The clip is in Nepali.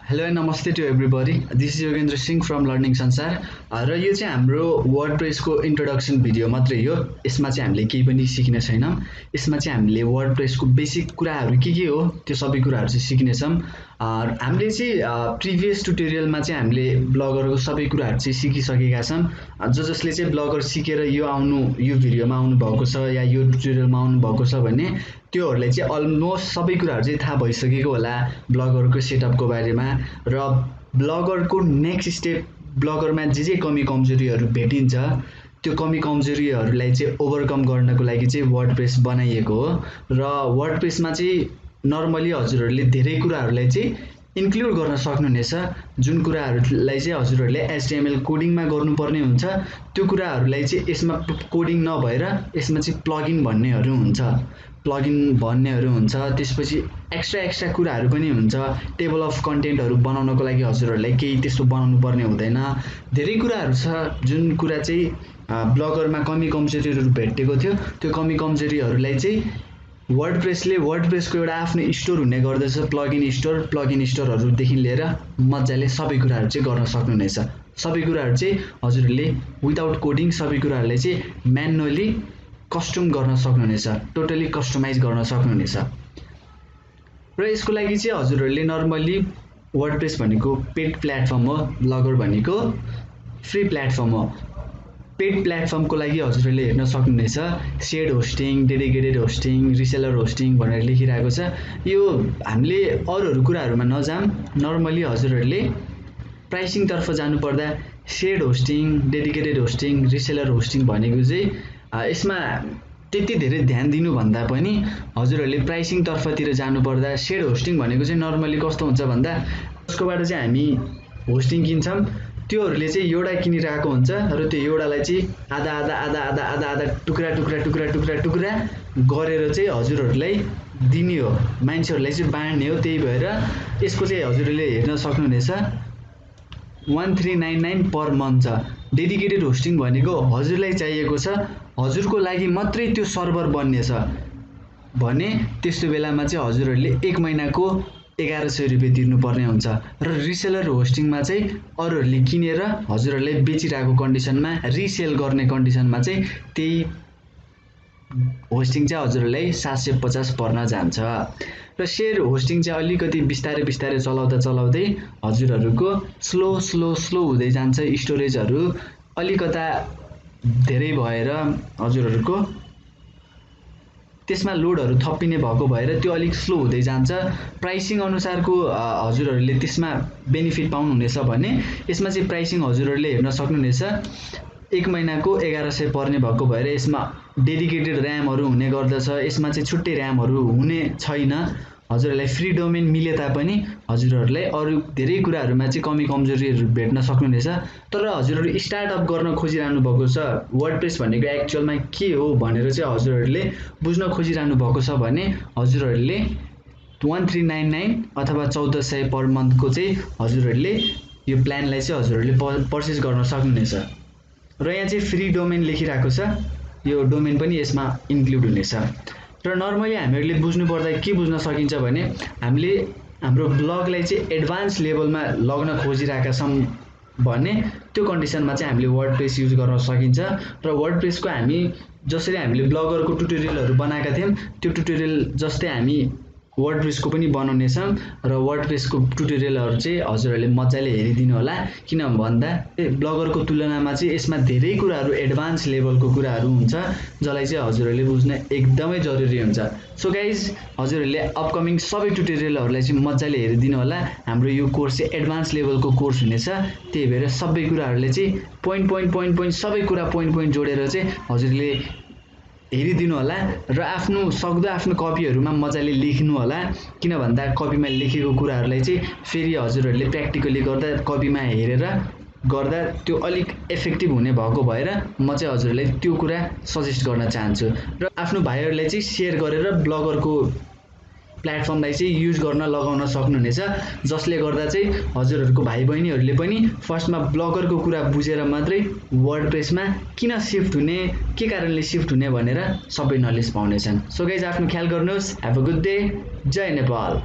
Hello and namaste to everybody. This is Yogendra Singh from Learning Sansar. र यो चाहिँ हाम्रो wordpress को इन्ट्रोडक्सन भिडियो मात्रै हो. यसमा चाहिँ हामीले केही पनि सिक्ने छैनौं. यसमा चाहिँ हामीले wordpress को बेसिक कुराहरु के हो त्यो सबै कुराहरु चाहिँ सिक्ने छौं. हामीले चाहिँ प्रिभियस ट्युटोरियलमा चाहिँ हामीले ब्लगरको सबै कुराहरु चाहिँ सिकिसकेका छौं. जसले चाहिँ ब्लगर सिकेर यो भिडियोमा आउनु भएको छ या यो ट्युटोरियलमा आउनु भएको छ भने त्योहरुलाई चाहिँ अलमोस्ट सबै कुराहरु चाहिँ थाहा भइसकेको होला ब्लगरको सेटअपको बारेमा र ब्लगरको नेक्स्ट स्टेप ब्लगरमा जे कमी कमजोरीहरु भेटिन्छ त्यो कमी कमजोरीहरुलाई चाहिँ ओभरकम गर्नको लागि चाहिँ वर्डप्रेस बनाइएको हो र वर्डप्रेसमा चाहिँ नर्मली हजुरहरुले धेरै कुराहरुलाई चाहिँ इन्क्लुड गर्न सक्नुहुनेछ जुन कुराहरुलाई चाहिँ हजुरहरुले HTML कोडिङमा गर्नुपर्ने हुन्छ त्यो कुराहरुलाई चाहिँ यसमा कोडिङ नभएर यसमा चाहिँ प्लगइन भन्नेहरु हुन्छ त्यसपछि एक्स्ट्रा कुराहरु पनि हुन्छ टेबल अफ कन्टेन्टहरु बनाउनको लागि हजुरहरुलाई केही त्यस्तो बनाउनु पर्ने हुँदैन धेरै कुराहरु छ जुन कुरा चाहिँ ब्लगरमा कमी कमजोरीहरु भेटेको थियो त्यो कमी कमजोरीहरुलाई चाहिँ वर्डप्रेसको एउटा आफ्नो स्टोर हुने गर्दछ प्लगइन स्टोरहरु देखि लिएर मज्जाले सबै कुराहरु चाहिँ गर्न सक्नुहुनेछ सबै कुराहरु चाहिँ हजुरले विदाउट कोडिङ सबै कुराहरुलाई चाहिँ म्यानुअली कस्टम गर्न सक्नुहुनेछ टोटली कस्टमाइज गर्न सक्नुहुनेछ र यसको लागि चाहिँ हजुरहरुले नर्मली वर्डप्रेस भनेको पेड प्लेटफर्म हो ब्लगर भनेको फ्री प्लेटफर्म हो पेड प्लेटफर्मको लागि हजुरहरुले हेर्न सक्नुहुनेछ shared hosting dedicated hosting reseller hosting भनेर लेखिरहेको छ यो हामीले अरूहरु कुराहरुमा नजाम नर्मली हजुरहरुले प्राइसिङ तर्फ जानु पर्दा shared hosting dedicated hosting reseller hosting भनेको चाहिँ यसमा त्यति धेरै ध्यान दिनु भन्दा पनि हजुरहरुले प्राइसिङ तर्फतिर जानु पर्दा शेयर्ड होस्टिङ भनेको चाहिँ नर्मली कस्तो हुन्छ भन्दा उसकोबाट चाहिँ हामी होस्टिङ किन्छौं त्योहरुले चाहिँ एउटा किनिरहेको हुन्छ र त्यो एउटालाई चाहिँ आधा टुक्रा गरेर चाहिँ हजुरहरुलाई दिने हो मान्छेहरुलाई चाहिँ बाँड्ने हो त्यही भएर यसको चाहिँ हजुरहरुले हेर्न सक्नुहुनेछ 1399 पर मन्थ छ डेडिकेटेड होस्टिङ भनेको हजुरलाई चाहिएको छ हजुरको लागि मात्रै त्यो सर्भर बन्ने छ भने त्यस्तो बेलामा चाहिँ हजुरहरुले 1 महिनाको 1100 रुपैयाँ तिर्नु पर्ने हुन्छ र रिसेलर होस्टिङमा चाहिँ अरूहरुले किनेर हजुरहरुलाई बेचिरहेको कन्डिसनमा रिसेल गर्ने कन्डिसनमा चाहिँ त्यही होस्टिङ चाहिँ हजुरहरुलाई 750 पर्न जान्छ र शेयर होस्टिङ चाहिँ अलिकति बिस्तारै चलाउँदै हजुरहरुको स्लो हुँदै जान्छ स्टोरेजहरु अलिकता धेरै भएर हजुरहरुको त्यसमा लोडहरु थपिने भएको भएर त्यो अलिक स्लो हुँदै जान्छ प्राइसिङ अनुसारको हजुरहरुले त्यसमा बेनिफिट पाउनुहुनेछ भने यसमा चाहिँ प्राइसिङ हजुरहरुले हेर्न सक्नुहुनेछ 1 महिनाको 1100 पर्ने भएको भएर यसमा डेडिकेटेड र्यामहरु हुने गर्दछ यसमा चाहिँ छुट्टै र्यामहरु हुने छैन हजुरहरुलाई फ्री डोमेन मिले तापनि हजुरहरुलाई अरु धेरै कुराहरुमा चाहिँ कमी कमजोरीहरु भेट्न सक्नुहुनेछ तर हजुरहरु स्टार्टअप गर्न खोजिरहनु भएको छ वर्डप्रेस भनेको एक्चुअलमा के हो भनेर चाहिँ हजुरहरुले बुझ्न खोजिरहनु भएको छ भने हजुरहरुले 1399 अथवा 1400 पर मन्थको चाहिँ हजुरहरुले यो प्लानलाई चाहिँ हजुरहरुले पर्चेज गर्न सक्नुहुनेछ र यहाँ चाहिँ फ्री डोमेन लेखिरहेको छ यो डोमेन पनि यसमा इन्क्लुड हुनेछ र नर्मली हामीहरुले बुझ्नु पर्दा के बुझ्न सकिन्छ भने हामीले हाम्रो ब्लगलाई चाहिँ एडभान्स लेभलमा लग्न खोजिरहेका छौं भने त्यो कन्डिसनमा चाहिँ हामीले वर्डप्रेस युज गर्न सकिन्छ र वर्डप्रेसको हामी जसरी हामीले ब्लगरको ट्युटोरियलहरु बनाएका थियौं त्यो ट्युटोरियल जस्तै हामी वर्डप्रेसको पनि बनाउने छौं र वर्डप्रेसको ट्युटोरियलहरु चाहिँ हजुरहरुले मज्जाले हेरिदिनु होला किन भन्दा ब्लगरको तुलनामा चाहिँ यसमा धेरै कुराहरु एडभान्स लेभलको कुराहरु हुन्छ जसलाई चाहिँ हजुरहरुले बुझ्न एकदमै जरुरी हुन्छ सो गाइज हजुरहरुले अपकमिङ सबै ट्युटोरियलहरुलाई चाहिँ मज्जाले हेरिदिनु होला हाम्रो यो कोर्स चाहिँ एडभान्स लेभलको कोर्स हुनेछ त्यही भएर सबै कुराहरुले चाहिँ पोइन्ट सबै कुरा पोइन्ट जोडेर चाहिँ हजुरले हेरिदिनु होला र आफ्नो कपीहरुमा मज्जाले लेख्नु होला किन भन्दा कपीमा लेखेको कुराहरुलाई चाहिँ फेरि हजुरहरुले प्र्याक्टिकली गर्दा कपीमा हेरेर गर्दा त्यो अलिक इफेक्टिभ हुने भएको भएर म चाहिँ हजुरहरुलाई त्यो कुरा सजेस्ट गर्न चाहन्छु र आफ्नो भाइहरुलाई चाहिँ शेयर गरेर ब्लगरको प्लेटफर्मलाई चाहिँ युज गर्न लगाउन सक्नुहुनेछ जसले गर्दा चाहिँ हजुरहरुको भाइ बहिनीहरुले पनि फर्स्टमा ब्लगरको कुरा बुझेर मात्रै वर्डप्रेसमा किन शिफ्ट हुने के कारणले शिफ्ट हुने भनेर सबै नलेज पाउनेछन् सो गाइज आफ्नो ख्याल गर्नुहोस् ह्याभ अ गुड डे जय नेपाल